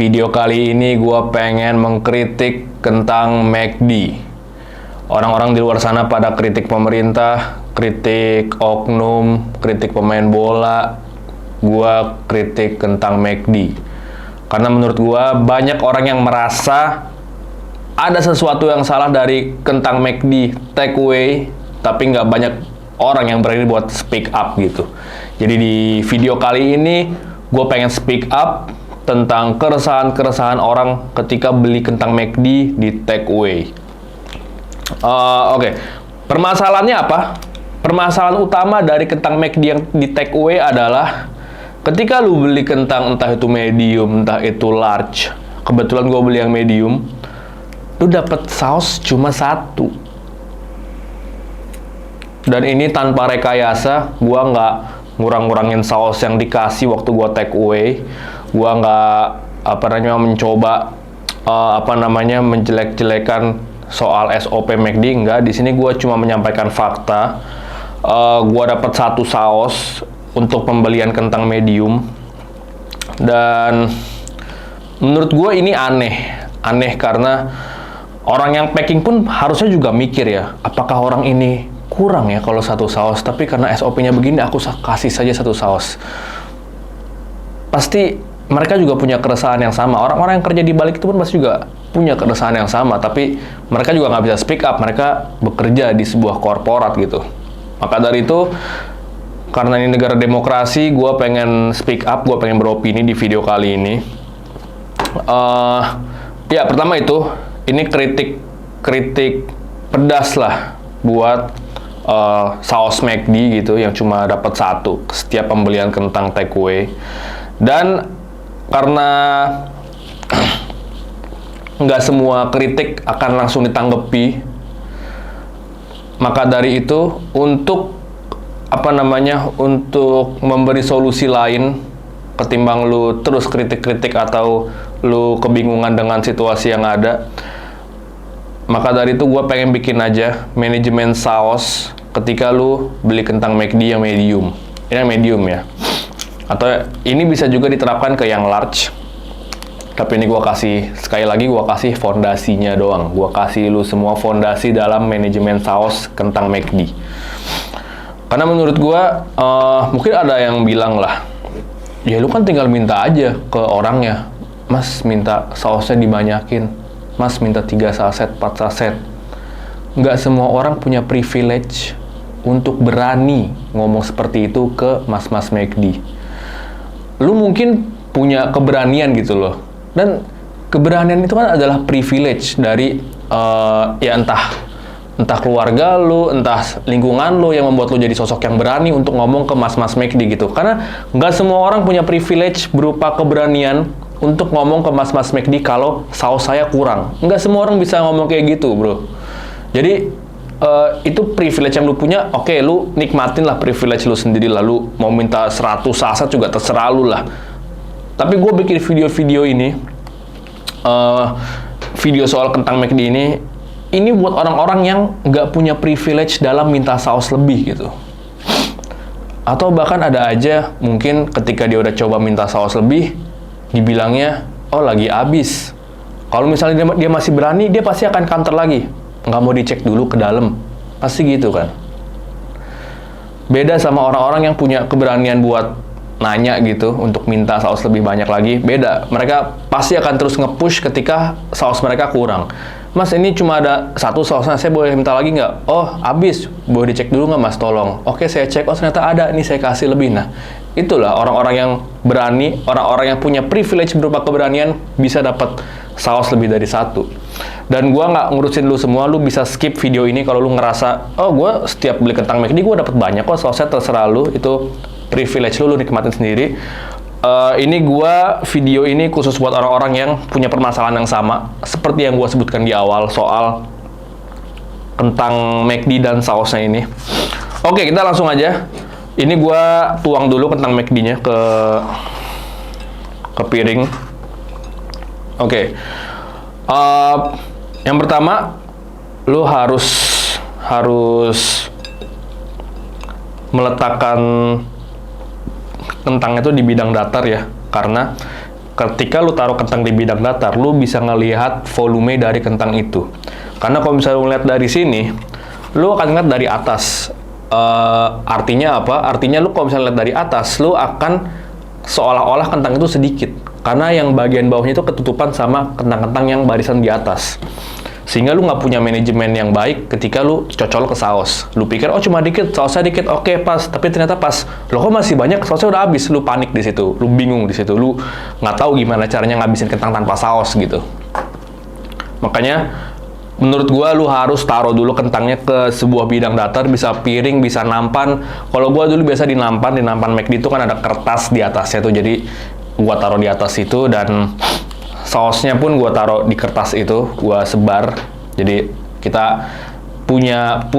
Video kali ini gue pengen mengkritik tentang McD. Orang-orang di luar sana pada kritik pemerintah, kritik oknum, kritik pemain bola. Gue kritik tentang McD. Karena menurut gue banyak orang yang merasa ada sesuatu yang salah dari kentang McD take away, tapi nggak banyak orang yang berani buat speak up gitu. Jadi di video kali ini gue pengen speak up tentang keresahan-keresahan orang ketika beli kentang McD di take away. Oke. Permasalahannya apa? Permasalahan utama dari kentang McD yang di take away adalah ketika lu beli kentang entah itu medium, entah itu large. Kebetulan gue beli yang medium. Lu dapet saus cuma satu. Dan ini tanpa rekayasa, gue nggak ngurang-ngurangin saus yang dikasih waktu gue take away. Gue nggak mencoba menjelek-jelekan soal SOP McD. Enggak, di sini gue cuma menyampaikan fakta. Gue dapat satu saus untuk pembelian kentang medium, dan menurut gue ini aneh karena orang yang packing pun harusnya juga mikir ya, apakah orang ini kurang ya kalau satu saus, tapi karena SOP-nya begini aku kasih saja satu saus. Pasti mereka juga punya keresahan yang sama. Orang-orang yang kerja di balik itu pun pasti juga punya keresahan yang sama, tapi mereka juga nggak bisa speak up. Mereka bekerja di sebuah korporat gitu. Maka dari itu, karena ini negara demokrasi, gue pengen speak up, gue pengen beropini di video kali ini. Ya, pertama itu, ini kritik pedas lah buat saus McD gitu, yang cuma dapat satu setiap pembelian kentang take away. Dan karena nggak semua kritik akan langsung ditanggapi, maka dari itu untuk untuk memberi solusi lain ketimbang lu terus kritik-kritik atau lu kebingungan dengan situasi yang ada, maka dari itu gue pengen bikin aja manajemen saus ketika lu beli kentang McD yang medium. Ini yang medium ya. Atau ini bisa juga diterapkan ke yang large. Tapi ini sekali lagi gue kasih fondasinya doang. Gue kasih lu semua fondasi dalam manajemen saus kentang McD. Karena menurut gue, mungkin ada yang bilang lah, ya lu kan tinggal minta aja ke orangnya, Mas minta sausnya dibanyakin, Mas minta 3 saset, 4 saset. Nggak semua orang punya privilege untuk berani ngomong seperti itu ke mas-mas McD. Lu mungkin punya keberanian gitu loh. Dan keberanian itu kan adalah privilege dari ya entah keluarga lu, entah lingkungan lu yang membuat lu jadi sosok yang berani untuk ngomong ke mas-mas McD gitu. Karena nggak semua orang punya privilege berupa keberanian untuk ngomong ke mas-mas McD kalau saus saya kurang. Nggak semua orang bisa ngomong kayak gitu, bro. Jadi itu privilege yang lu punya. Oke, lu nikmatin lah privilege lu sendiri. Lalu mau minta 100 saset juga terserah lu lah. Tapi gue bikin video-video ini, video soal kentang McD ini buat orang-orang yang nggak punya privilege dalam minta saus lebih gitu. Atau bahkan ada aja mungkin ketika dia udah coba minta saus lebih, dibilangnya, oh lagi habis. Kalau misalnya dia masih berani, dia pasti akan counter lagi. Nggak mau dicek dulu ke dalam. Pasti gitu kan. Beda sama orang-orang yang punya keberanian buat nanya gitu, untuk minta saus lebih banyak lagi. Beda. Mereka pasti akan terus nge-push ketika saus mereka kurang. Mas, ini cuma ada satu sausnya, saya boleh minta lagi nggak? Oh, habis. Boleh dicek dulu nggak, Mas? Tolong. Oke, saya cek. Oh, ternyata ada. Ini saya kasih lebih. Nah, itulah orang-orang yang berani, orang-orang yang punya privilege berupa keberanian bisa dapat saus lebih dari satu. Dan gua nggak ngurusin lu semua. Lu bisa skip video ini kalau lu ngerasa, oh, gua setiap beli kentang McD gua dapat banyak kok sausnya, terserah lu. Itu privilege lu nikmatin sendiri. Ini video ini khusus buat orang-orang yang punya permasalahan yang sama seperti yang gua sebutkan di awal soal kentang McD dan sausnya ini. Oke, kita langsung aja. Ini gua tuang dulu kentang McD-nya ke piring. Oke. Yang pertama, lu harus meletakkan kentangnya itu di bidang datar ya, karena ketika lu taruh kentang di bidang datar, lu bisa ngelihat volume dari kentang itu. Karena kalau misalnya lu lihat dari sini, lu akan lihat dari atas. Artinya apa? Artinya lu kalau misalnya lihat dari atas, lu akan seolah-olah kentang itu sedikit. Karena yang bagian bawahnya itu ketutupan sama kentang-kentang yang barisan di atas. Sehingga lu nggak punya manajemen yang baik ketika lu cocol ke saus. Lu pikir, oh cuma dikit, sausnya dikit, oke pas. Tapi ternyata pas, loh kok masih banyak, sausnya udah habis. Lu panik di situ, lu bingung di situ, lu nggak tahu gimana caranya ngabisin kentang tanpa saus gitu. Makanya, menurut gua lu harus taruh dulu kentangnya ke sebuah bidang datar, bisa piring, bisa nampan. Kalau gua dulu biasa di nampan McD itu kan ada kertas di atasnya tuh, jadi gua taruh di atas itu dan sausnya pun gua taruh di kertas itu, gua sebar. Jadi kita punya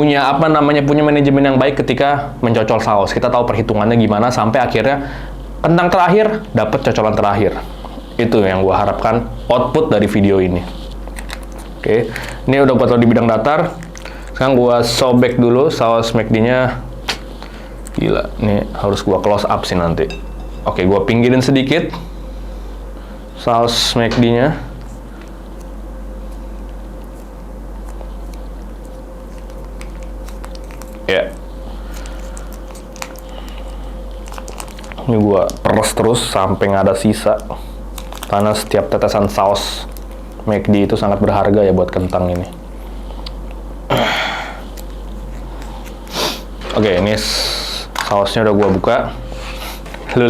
manajemen yang baik ketika mencocol saus. Kita tahu perhitungannya gimana sampai akhirnya kentang terakhir dapat cocolan terakhir. Itu yang gua harapkan output dari video ini. Oke, ini udah gua taruh di bidang datar. Sekarang gua sobek dulu saus McD-nya. Gila, ini harus gua close up sih nanti. Oke, gua pinggirin sedikit saus McD-nya. Ya. Ini gua peres terus sampai nggak ada sisa. Karena setiap tetesan saus McD itu sangat berharga ya buat kentang ini. Oke, ini sausnya udah gua buka. Lu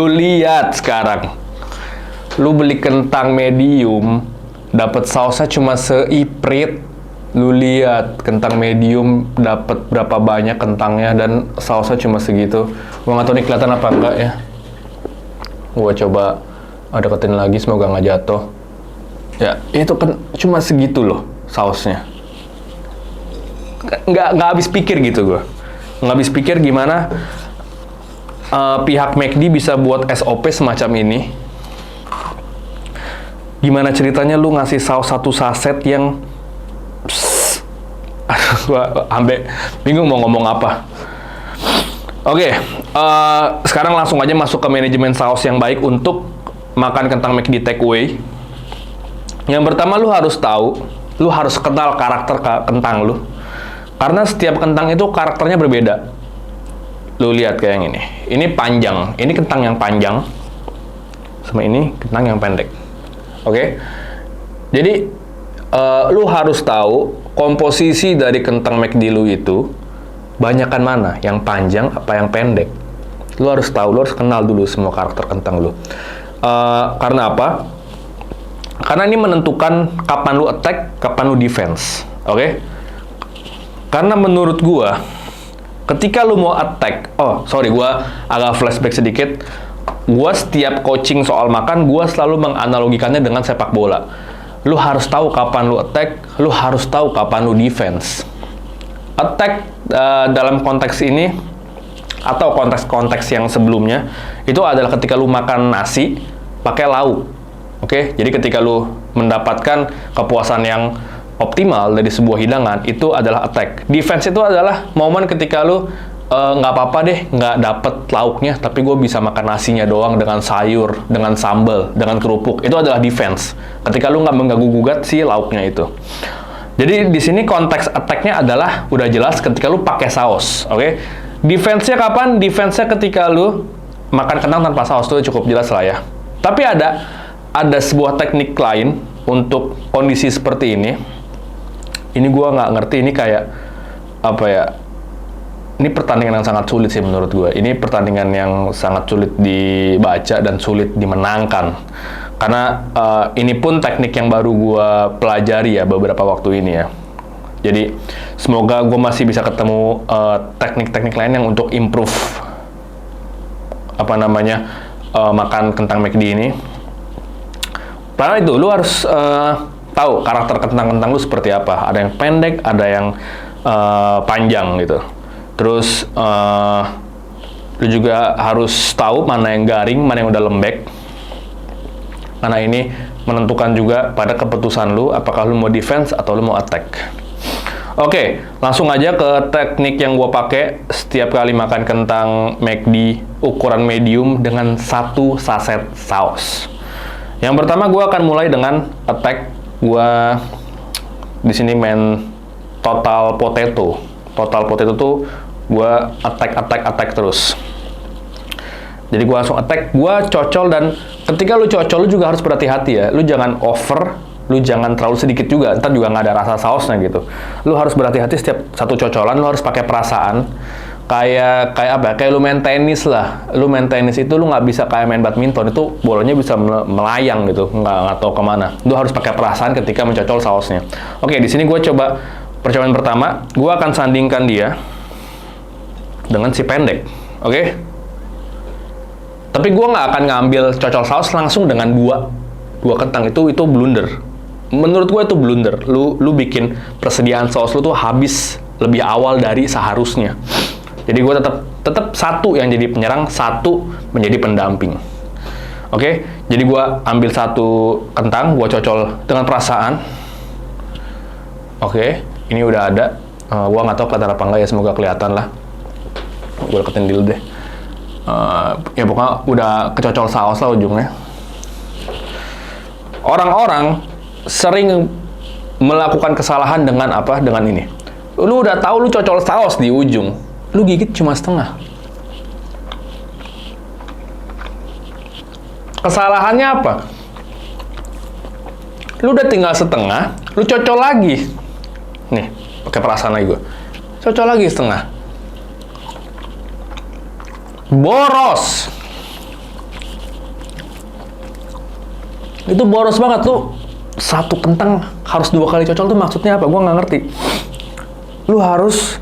lihat sekarang. Lu beli kentang medium, dapat sausnya cuma seiprit. Lu lihat kentang medium dapat berapa banyak kentangnya dan sausnya cuma segitu. Gua nggak tahu nih kelihatan apa enggak ya. Gua coba deketin lagi, semoga nggak jatuh. Ya, itu kan cuma segitu loh sausnya. Nggak habis pikir gitu gua. Nggak habis pikir gimana pihak McD bisa buat SOP semacam ini. Gimana ceritanya lu ngasih saus satu saset yang gua ambek bingung mau ngomong apa. Oke, sekarang langsung aja masuk ke manajemen saus yang baik untuk makan kentang McD takeaway. Yang pertama lu harus tahu, lu harus kenal karakter kentang lu. Karena setiap kentang itu karakternya berbeda. Lu lihat kayak yang ini. Ini panjang, ini kentang yang panjang. Sama ini kentang yang pendek. Oke, jadi lu harus tahu komposisi dari kentang McD lu itu banyakan mana, yang panjang apa yang pendek. Lu harus tahu, lu harus kenal dulu semua karakter kentang lu. Karena apa? Karena ini menentukan kapan lu attack, kapan lu defense. Oke? Karena menurut gua, ketika lu mau attack, gua agak flashback sedikit. Gua setiap coaching soal makan, gua selalu menganalogikannya dengan sepak bola. Lu harus tahu kapan lu attack, lu harus tahu kapan lu defense. Attack dalam konteks ini, atau konteks-konteks yang sebelumnya, itu adalah ketika lu makan nasi pakai lauk. Oke? Jadi ketika lu mendapatkan kepuasan yang optimal dari sebuah hidangan, itu adalah attack. Defense itu adalah momen ketika lu nggak apa-apa deh, nggak dapet lauknya, tapi gue bisa makan nasinya doang dengan sayur, dengan sambal, dengan kerupuk. Itu adalah defense. Ketika lu nggak mengganggu-gugat si lauknya itu. Jadi di sini konteks attack-nya adalah udah jelas ketika lu pakai saus, oke? Defense-nya kapan? Defense-nya ketika lu makan kentang tanpa saus, itu cukup jelas lah ya. Tapi ada sebuah teknik lain untuk kondisi seperti ini. Ini gue nggak ngerti, ini kayak apa ya? Ini pertandingan yang sangat sulit sih menurut gue. Ini pertandingan yang sangat sulit dibaca dan sulit dimenangkan. Karena ini pun teknik yang baru gue pelajari ya beberapa waktu ini ya. Jadi semoga gue masih bisa ketemu teknik-teknik lain yang untuk improve makan kentang McD ini. Karena itu lu harus tahu karakter kentang-kentang lu seperti apa. Ada yang pendek, ada yang panjang gitu. Terus lu juga harus tahu mana yang garing, mana yang udah lembek. Karena ini menentukan juga pada keputusan lu apakah lu mau defense atau lu mau attack. Oke, langsung aja ke teknik yang gue pakai setiap kali makan kentang McD ukuran medium dengan 1 saset saus. Yang pertama gue akan mulai dengan attack. Gue di sini main total potato. Total potato tuh gue attack terus. Jadi gue langsung attack, gue cocol, dan ketika lu cocol lu juga harus berhati-hati ya. Lu jangan over, lu jangan terlalu sedikit juga, ntar juga nggak ada rasa sausnya gitu. Lu harus berhati-hati setiap satu cocolan, lu harus pakai perasaan. Kayak apa? Kayak lu main tenis lah. Lu main tenis itu lu nggak bisa kayak main badminton, itu bolanya bisa melayang gitu, nggak tahu kemana. Lu harus pakai perasaan ketika mencocol sausnya. Oke, di sini gue coba percobaan pertama, gue akan sandingkan dia dengan si pendek. Oke? Tapi gue nggak akan ngambil cocol saus langsung dengan dua kentang, itu blunder. Menurut gue itu blunder. Lu bikin persediaan saus lu tuh habis lebih awal dari seharusnya. Jadi gue tetap satu yang jadi penyerang, satu menjadi pendamping. Oke, jadi gue ambil satu kentang, gue cocol dengan perasaan. Oke, ini udah ada. Gue nggak tahu kelihatan apa enggak ya, semoga kelihatan lah. Gue deketin dulu deh. Ya pokoknya udah kecocol saus lah ujungnya. Orang-orang sering melakukan kesalahan dengan apa? Dengan ini. Lu udah tahu lu cocol saus di ujung, lu gigit cuma setengah. Kesalahannya apa? Lu udah tinggal setengah, lu cocol lagi. Nih, pakai perasaan lagi gue. Cocol lagi setengah. Boros. Itu boros banget. Lu satu kentang harus 2 kali cocol tuh maksudnya apa? Gue nggak ngerti. Lu harus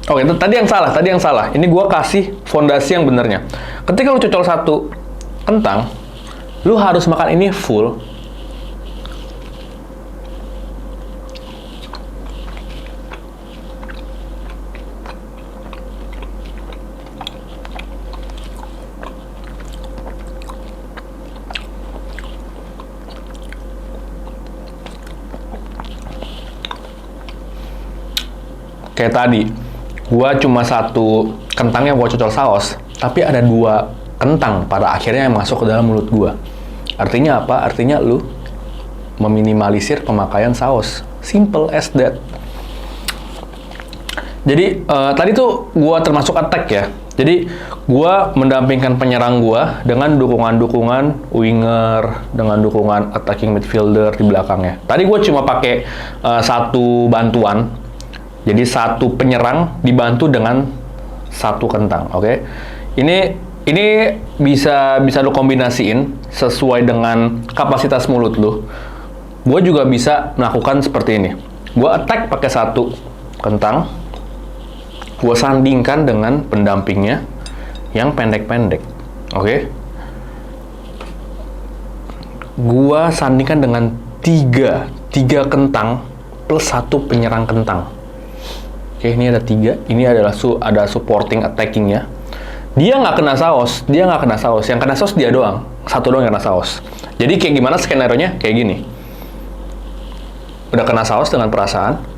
oke, tadi yang salah. Ini gue kasih fondasi yang benernya. Ketika lu cocol satu kentang, lu harus makan ini full. Kayak tadi, gua cuma satu kentang yang gua cocol saus, tapi ada 2 kentang pada akhirnya yang masuk ke dalam mulut gua. Artinya apa? Artinya lu meminimalisir pemakaian saus. Simple as that. Jadi tadi tuh gua termasuk attack ya. Jadi gua mendampingkan penyerang gua dengan dukungan-dukungan winger, dengan dukungan attacking midfielder di belakangnya. Tadi gua cuma pakai satu bantuan. Jadi satu penyerang dibantu dengan satu kentang, oke? Ini bisa lu kombinasiin sesuai dengan kapasitas mulut lu. Gue juga bisa melakukan seperti ini. Gue attack pakai satu kentang, gue sandingkan dengan pendampingnya yang pendek-pendek, oke? Gue sandingkan dengan tiga kentang plus satu penyerang kentang. Oke, ini ada 3. Ini adalah ada supporting attacking-nya. Dia nggak kena saus. Yang kena saus dia doang. Satu doang yang kena saus. Jadi kayak gimana skenario-nya? Kayak gini. Udah kena saus dengan perasaan.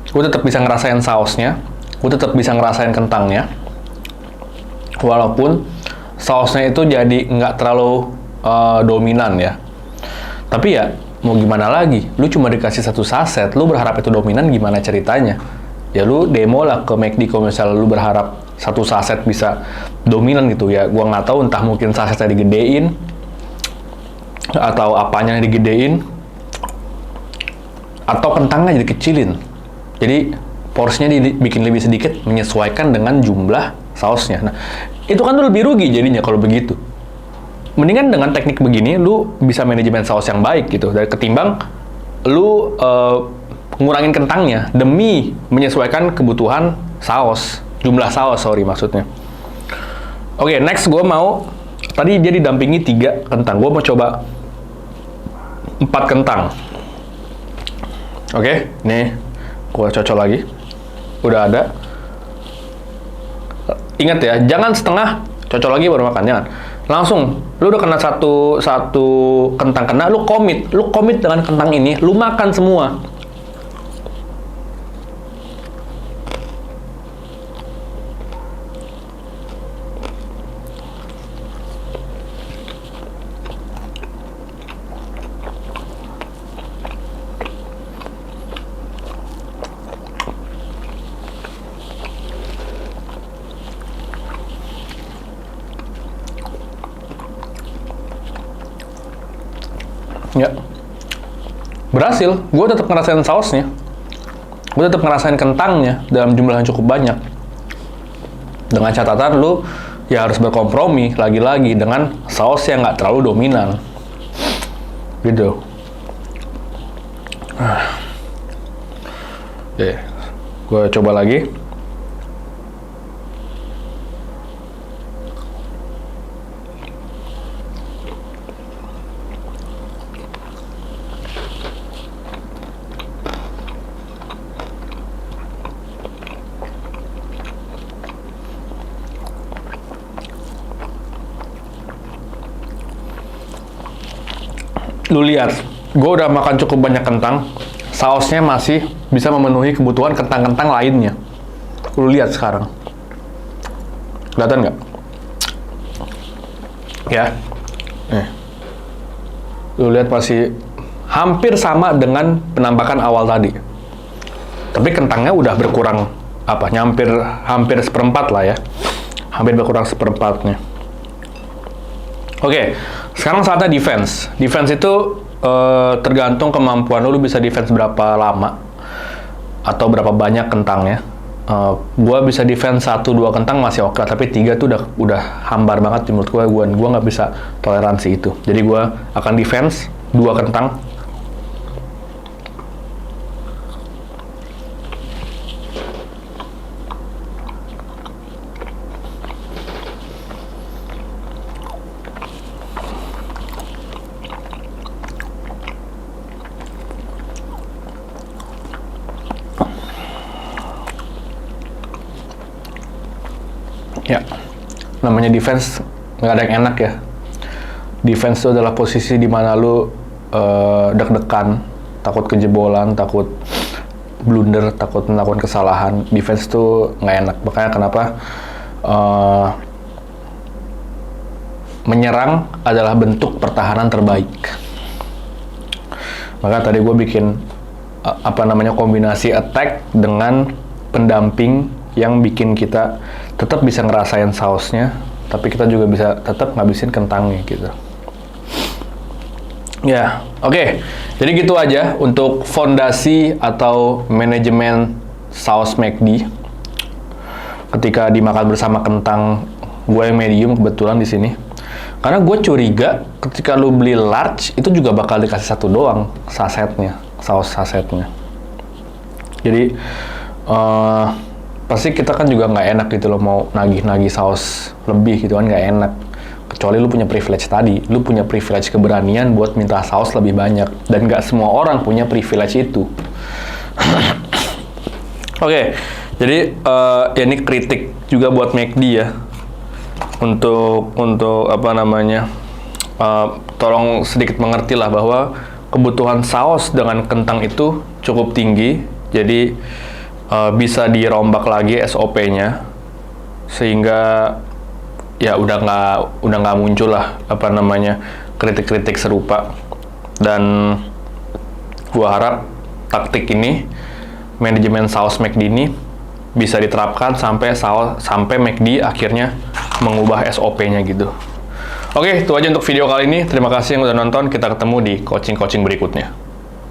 Gue tetap bisa ngerasain sausnya, gue tetap bisa ngerasain kentangnya, walaupun sausnya itu jadi nggak terlalu dominan ya. Tapi ya mau gimana lagi, lu cuma dikasih satu saset, lu berharap itu dominan, gimana ceritanya? Ya lu demo lah ke McD kalau misalnya lu berharap satu saset bisa dominan gitu ya. Gua nggak tahu, entah mungkin sasetnya digedein atau apanya digedein atau kentangnya jadi kecilin. Jadi porsinya dibikin lebih sedikit menyesuaikan dengan jumlah sausnya. Nah, itu kan lu lebih rugi jadinya kalau begitu. Mendingan dengan teknik begini lu bisa manajemen saus yang baik gitu, dari ketimbang lu ngurangin kentangnya demi menyesuaikan kebutuhan saus, jumlah saus maksudnya. Oke, next gue mau, tadi dia didampingi 3 kentang, gue mau coba 4 kentang. Oke, nih gue cocol lagi, udah ada. ingat ya, jangan setengah cocok lagi baru makan, jangan. Langsung, lu udah kena satu kentang kena, lu komit dengan kentang ini, lu makan semua. Ya, berhasil. Gue tetap ngerasain sausnya, gue tetap ngerasain kentangnya dalam jumlah yang cukup banyak. Dengan catatan lu ya harus berkompromi lagi-lagi dengan saus yang nggak terlalu dominan, gitu. Deh, gue coba lagi. Lu lihat, gue udah makan cukup banyak kentang, sausnya masih bisa memenuhi kebutuhan kentang-kentang lainnya. Lu lihat sekarang, kelihatan nggak? Ya, lu lihat masih hampir sama dengan penampakan awal tadi. Tapi kentangnya udah berkurang hampir seperempat lah ya, hampir berkurang seperempatnya. Oke, sekarang saatnya defense. Defense itu tergantung kemampuan lu bisa defense berapa lama atau berapa banyak kentangnya. Gua bisa defense 1-2 kentang masih oke, tapi 3 tuh udah hambar banget menurut gua nggak bisa toleransi itu. Jadi gua akan defense 2 kentang. Ya, namanya defense nggak ada yang enak ya. Defense itu adalah posisi di mana lu deg-degan, takut kejebolan, takut blunder, takut melakukan kesalahan. Defense itu nggak enak. Makanya kenapa menyerang adalah bentuk pertahanan terbaik. Maka tadi gue bikin kombinasi attack dengan pendamping yang bikin kita tetap bisa ngerasain sausnya, tapi kita juga bisa tetap ngabisin kentangnya gitu. Ya, oke. Jadi gitu aja untuk fondasi atau manajemen saus McD. Ketika dimakan bersama kentang, gue yang medium kebetulan di sini. Karena gue curiga ketika lu beli large itu juga bakal dikasih 1 doang sasetnya, saus sasetnya. Jadi pasti kita kan juga nggak enak gitu loh mau nagih-nagih saus lebih gitu kan, nggak enak. Kecuali lu punya privilege tadi, lu punya privilege keberanian buat minta saus lebih banyak, dan nggak semua orang punya privilege itu. Oke, jadi ya ini kritik juga buat McD ya, untuk tolong sedikit mengerti lah bahwa kebutuhan saus dengan kentang itu cukup tinggi, jadi bisa dirombak lagi SOP-nya sehingga ya udah nggak muncul lah kritik-kritik serupa. Dan gua harap taktik ini, manajemen saus McD ini bisa diterapkan sampai McD akhirnya mengubah SOP-nya gitu. Oke, itu aja untuk video kali ini. Terima kasih yang udah nonton. Kita ketemu di coaching berikutnya.